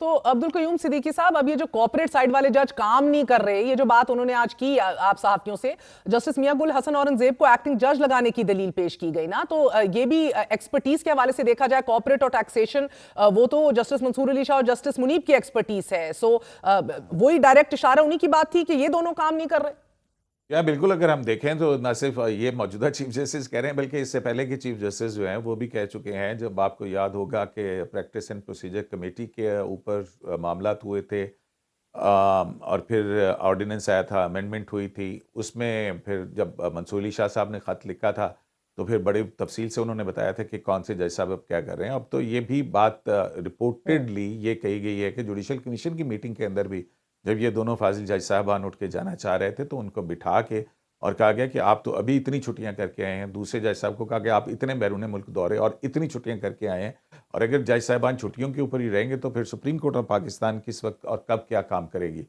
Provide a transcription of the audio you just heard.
तो अब्दुल कयूम सिद्दीकी साहब, अब ये जो कॉर्पोरेट साइड वाले जज काम नहीं कर रहे, ये जो बात उन्होंने आज की आप सहाफियों से, जस्टिस मियां गुल हसन औरंगजेब को एक्टिंग जज लगाने की दलील पेश की गई ना, तो ये भी एक्सपर्टीज के हवाले से देखा जाए, कॉर्पोरेट और टैक्सेशन, वो तो जस्टिस मंसूर अली शाह और जस्टिस मुनीब की एक्सपर्टीज है। सो वही डायरेक्ट इशारा उन्हीं की बात थी कि ये दोनों काम नहीं कर रहे। या बिल्कुल, अगर हम देखें तो ना सिर्फ ये मौजूदा चीफ जस्टिस कह रहे हैं, बल्कि इससे पहले के चीफ जस्टिस जो हैं वो भी कह चुके हैं। जब आपको याद होगा कि प्रैक्टिस एंड प्रोसीजर कमेटी के ऊपर मामलात हुए थे, और फिर ऑर्डिनेंस आया था, अमेंडमेंट हुई थी, उसमें फिर जब मंसूर अली शाह साहब ने ख़त लिखा था तो फिर बड़ी तफसील से उन्होंने बताया था कि कौन से जज साहब अब क्या कर रहे हैं। अब तो ये भी बात रिपोर्टेडली ये कही गई है कि जुडिशल कमीशन की मीटिंग के अंदर भी जब ये दोनों फाजिल जज साहबान उठ के जाना चाह रहे थे तो उनको बिठा के और कहा गया कि आप तो अभी इतनी छुट्टियां करके आए हैं। दूसरे जज साहब को कहा कि आप इतने बैरून मुल्क दौरे और इतनी छुट्टियां करके आए हैं, और अगर जज साहबान छुट्टियों के ऊपर ही रहेंगे तो फिर सुप्रीम कोर्ट ऑफ पाकिस्तान किस वक्त और कब क्या काम करेगी।